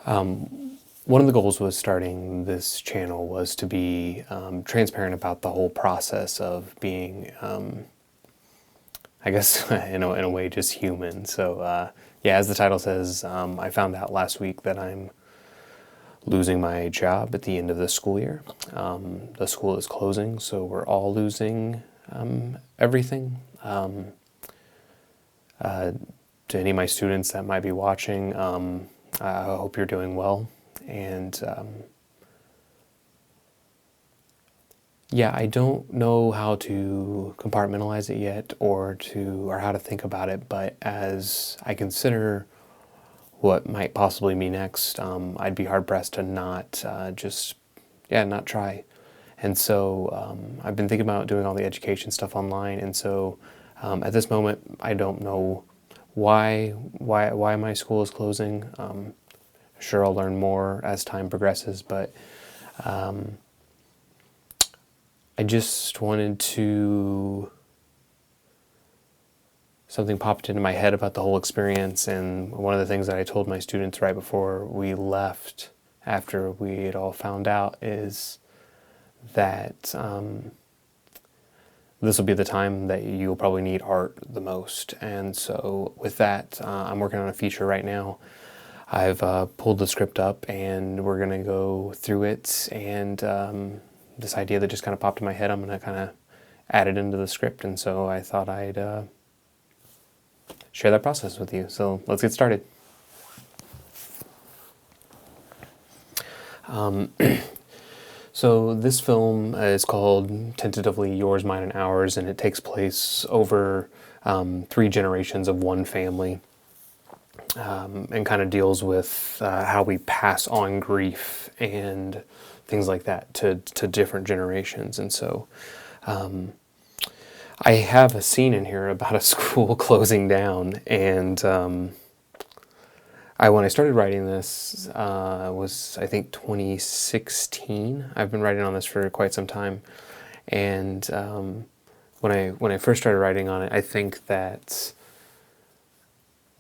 One of the goals was starting this channel was to be transparent about the whole process of being, I guess, in a way, just human. So, yeah, as the title says, I found out last week that I'm losing my job at the end of the school year. The school is closing, so we're all losing everything. To any of my students that might be watching, I hope you're doing well. And yeah, I don't know how to compartmentalize it yet, or how to think about it. But as I consider what might possibly be next, I'd be hard pressed to not not try. And so I've been thinking about doing all the education stuff online. And so at this moment, I don't know why my school is closing. Sure, I'll learn more as time progresses, but I just wanted to... Something popped into my head about the whole experience, and one of the things that I told my students right before we left, after we had all found out, is that this will be the time that you'll probably need art the most. And so with that, I'm working on a feature right now. I've pulled the script up, and we're going to go through it, and this idea that just kind of popped in my head, I'm going to kind of add it into the script, and so I thought I'd share that process with you. So let's get started. So this film is called tentatively Yours, Mine, and Ours, and it takes place over 3 generations of one family, and kind of deals with how we pass on grief and things like that to different generations. And so I have a scene in here about a school closing down, and when I started writing this was, I think, 2016. I've been writing on this for quite some time, and when I first started writing on it, I think that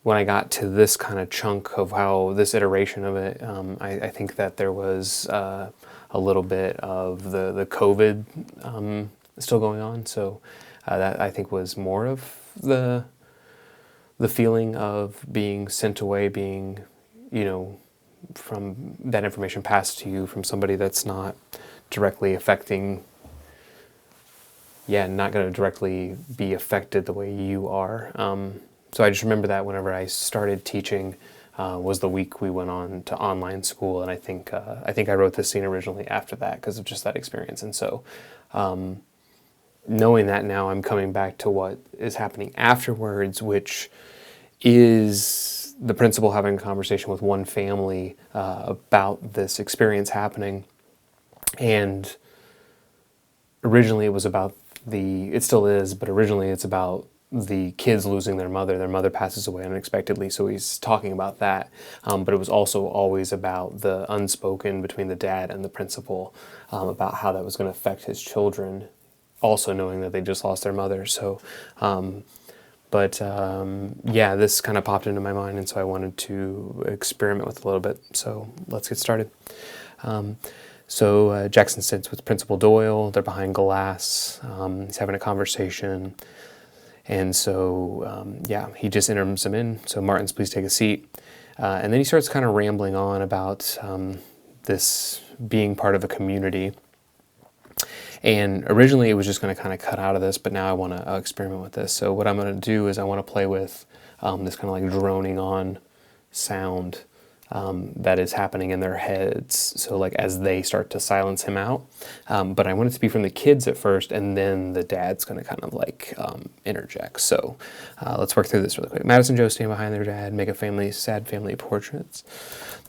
when I got to this kind of chunk of how this iteration of it, I think that there was a little bit of the COVID still going on. So that, I think, was more of the feeling of being sent away, being, from that information passed to you from somebody that's not directly affecting, not going to directly be affected the way you are. So I just remember that whenever I started teaching was the week we went on to online school, and I think I wrote this scene originally after that because of just that experience. And so knowing that now, I'm coming back to what is happening afterwards, which is the principal having a conversation with one family about this experience happening. And originally it was about it still is, but originally it's about the kids losing their mother. Their mother passes away unexpectedly, so he's talking about that. But it was also always about the unspoken between the dad and the principal, about how that was going to affect his children, also knowing that they just lost their mother. So, this kind of popped into my mind, and so I wanted to experiment with it a little bit. So let's get started. Jackson sits with Principal Doyle. They're behind glass. He's having a conversation. And so, he just enters him in. So, Martins, please take a seat. And then he starts kind of rambling on about this being part of a community. And originally it was just going to kind of cut out of this, but now I want to experiment with this. So what I'm going to do is I want to play with this kind of like droning on sound that is happening in their heads. So like as they start to silence him out. But I want it to be from the kids at first, and then the dad's going to kind of like interject. So let's work through this really quick. Madison and Joe stand behind their dad, make a sad family portraits.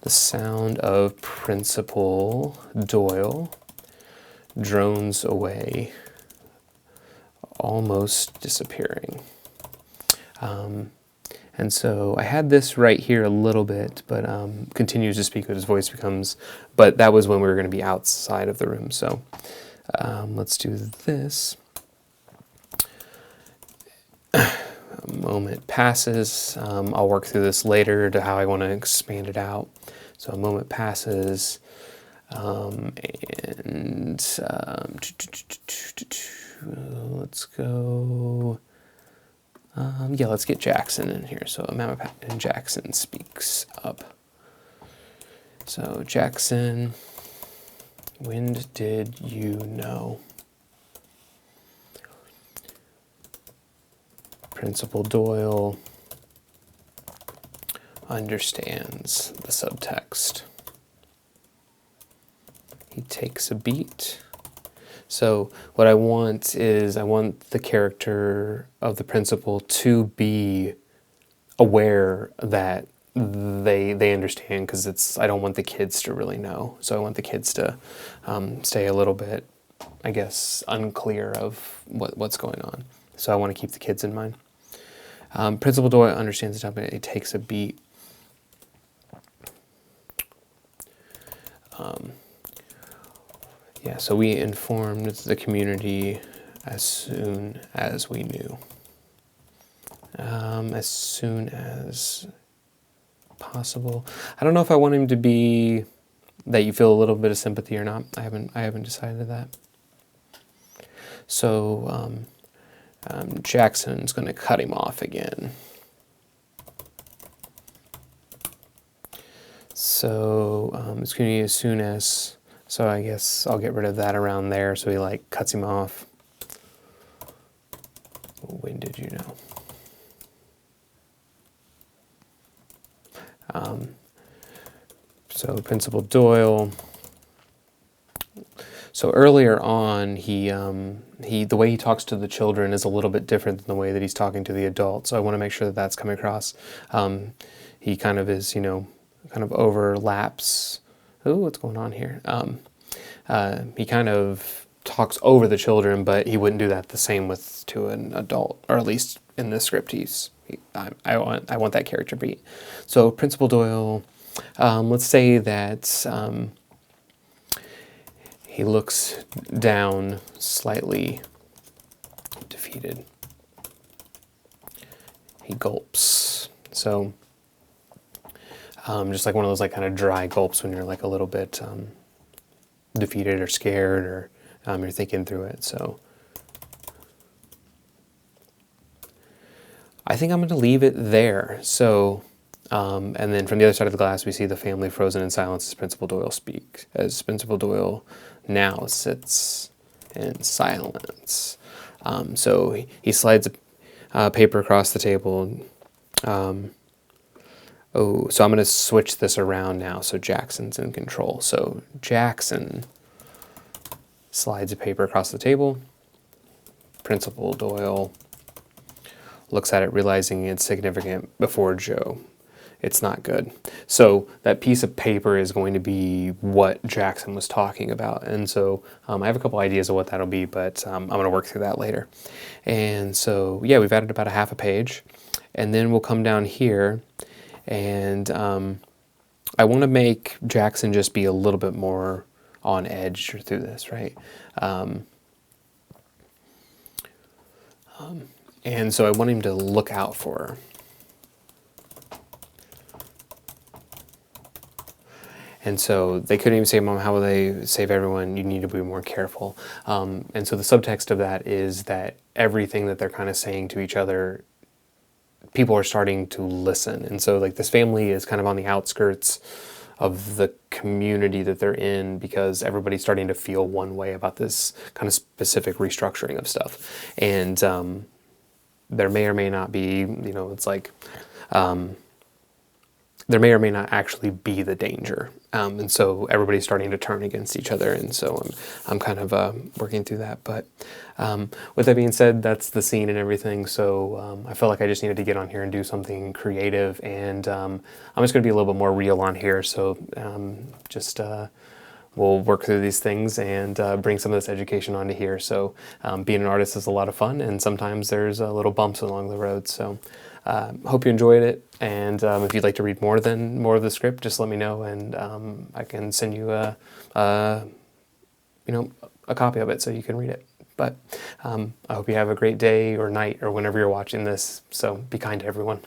The sound of Principal Doyle drones away, almost disappearing. And so I had this right here a little bit, but continues to speak, but his voice becomes, but that was when we were going to be outside of the room. So let's do this. A moment passes. I'll work through this later to how I want to expand it out. So a moment passes, let's go. Yeah, let's get Jackson in here. So a moment and Jackson speaks up. So Jackson, when did you know? Principal Doyle understands the subtext. He takes a beat. So what I want is I want the character of the principal to be aware that they understand, because I don't want the kids to really know. So I want the kids to stay a little bit, I guess, unclear of what's going on. So I want to keep the kids in mind. Principal Doyle understands the topic. It takes a beat. Yeah, so we informed the community as soon as we knew. As soon as possible. I don't know if I want him to be that you feel a little bit of sympathy or not. I haven't decided that. So Jackson's going to cut him off again. So it's going to be as soon as. So I guess I'll get rid of that around there. So he like cuts him off. When did you know? So Principal Doyle. So earlier on, the way he talks to the children is a little bit different than the way that he's talking to the adults. So I want to make sure that that's coming across. He kind of is, kind of overlaps. Ooh, what's going on here? He kind of talks over the children, but he wouldn't do that the same to an adult, or at least in the script, I want that character beat. So Principal Doyle, let's say that he looks down, slightly defeated. He gulps. So just like one of those like kind of dry gulps when you're like a little bit defeated or scared, or you're thinking through it. So I think I'm going to leave it there. So, and then from the other side of the glass, we see the family frozen in silence as Principal Doyle speaks. As Principal Doyle now sits in silence. So he slides a paper across the table. So I'm going to switch this around now. So Jackson's in control. So Jackson slides a paper across the table. Principal Doyle looks at it, realizing it's significant before Joe. It's not good. So that piece of paper is going to be what Jackson was talking about. And so I have a couple ideas of what that'll be, but I'm going to work through that later. And so, yeah, we've added about a half a page. And then we'll come down here, and I want to make Jackson just be a little bit more on edge through this, right? And so I want him to look out for her. And so they couldn't even say, Mom, how will they save everyone? You need to be more careful. And so the subtext of that is that everything that they're kind of saying to each other, people are starting to listen. And so like this family is kind of on the outskirts of the community that they're in, because everybody's starting to feel one way about this kind of specific restructuring of stuff. And there may or may not be, it's like, there may or may not actually be the danger. And so everybody's starting to turn against each other. And so I'm kind of working through that. But with that being said, that's the scene and everything. So I felt like I just needed to get on here and do something creative. And I'm just going to be a little bit more real on here. So we'll work through these things and bring some of this education onto here. So being an artist is a lot of fun. And sometimes there's little bumps along the road. So hope you enjoyed it, and if you'd like to read more of the script, just let me know, and I can send you a copy of it so you can read it. But I hope you have a great day or night or whenever you're watching this. So be kind to everyone.